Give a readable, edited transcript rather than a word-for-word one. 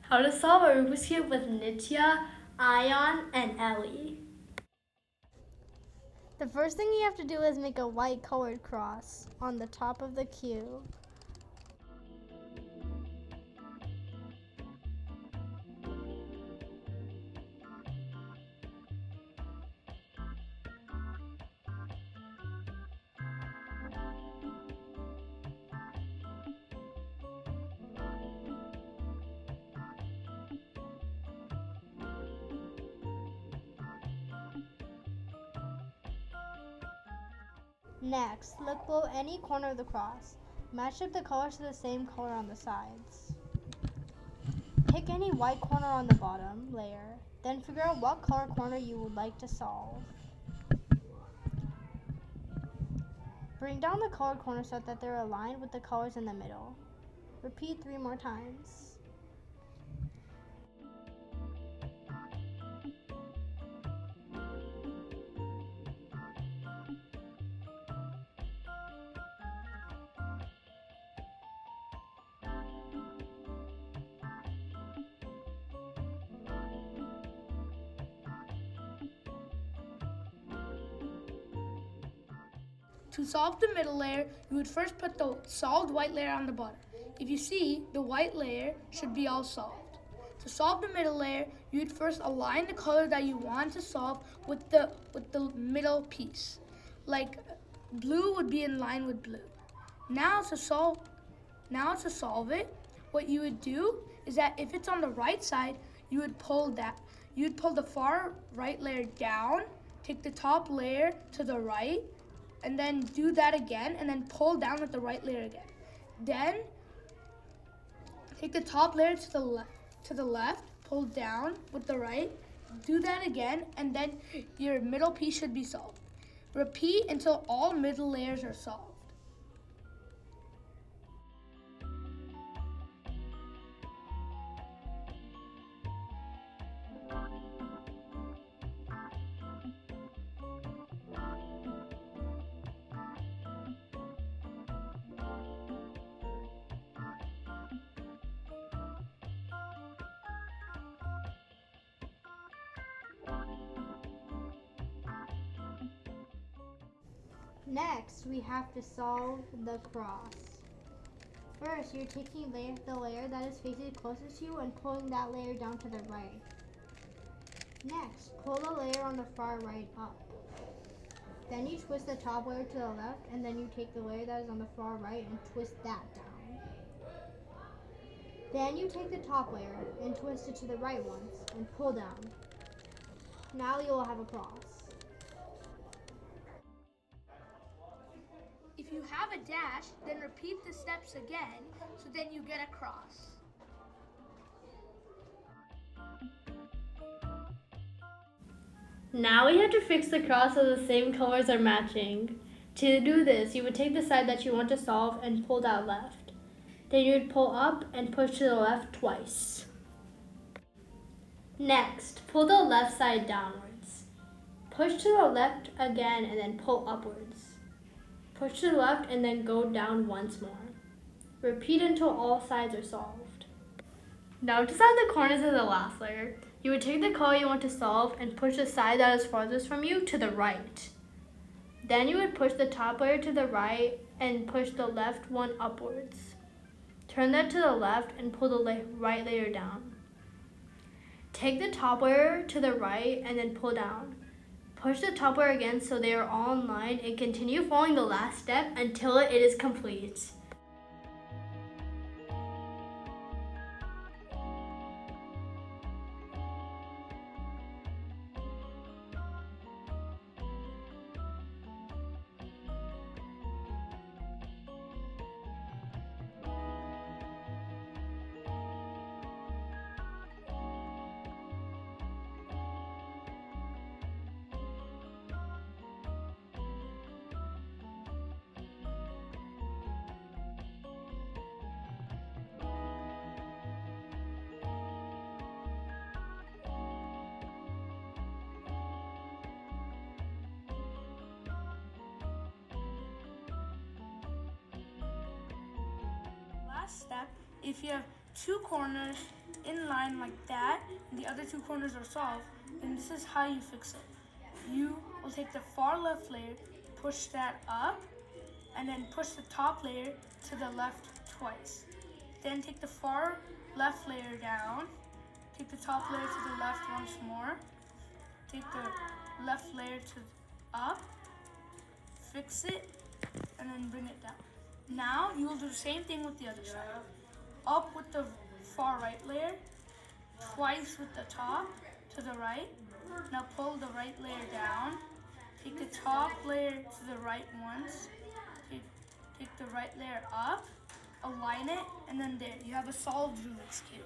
How to solve a Rubik's Cube with Nitya, Ion, and Ellie. The first thing you have to do is make a white colored cross on the top of the cube. Next, look below any corner of the cross. Match up the colors to the same color on the sides. Pick any white corner on the bottom layer, then figure out what color corner you would like to solve. Bring down the colored corners so that they're aligned with the colors in the middle. Repeat 3 more times. To solve the middle layer, you would first put the solved white layer on the bottom. If you see, the white layer should be all solved. To solve the middle layer, you would first align the color that you want to solve with the middle piece. Like blue would be in line with blue. Now to solve it, what you would do is that if it's on the right side, you would pull the far right layer down, take the top layer to the right, and then do that again, and then pull down with the right layer again. Then take the top layer to the left, pull down with the right, do that again, and then your middle piece should be solved. Repeat until all middle layers are solved. Next, we have to solve the cross. First, you're taking the layer that is facing closest to you and pulling that layer down to the right. Next, pull the layer on the far right up. Then you twist the top layer to the left, and then you take the layer that is on the far right and twist that down. Then you take the top layer and twist it to the right once and pull down. Now you will have a cross. If you have a dash, then repeat the steps again, so then you get a cross. Now we have to fix the cross so the same colors are matching. To do this, you would take the side that you want to solve and pull that left. Then you would pull up and push to the left twice. Next, pull the left side downwards. Push to the left again and then pull upwards. Push to the left and then go down once more. Repeat until all sides are solved. Now to solve the corners of the last layer, you would take the color you want to solve and push the side that is farthest from you to the right. Then you would push the top layer to the right and push the left one upwards. Turn that to the left and pull the right layer down. Take the top layer to the right and then pull down. Push the top layer again so they are all in line and continue following the last step until it is complete. Last step, if you have 2 corners in line like that, and the other two corners are solved, then this is how you fix it. You will take the far left layer, push that up, and then push the top layer to the left twice. Then take the far left layer down, take the top layer to the left once more, take the left layer to up, fix it, and then bring it down. Now you will do the same thing with the other side. Up with the far right layer, twice with the top to the right. Now pull the right layer down, take the top layer to the right once, take the right layer up, align it, and then there you have a solved Rubik's Cube.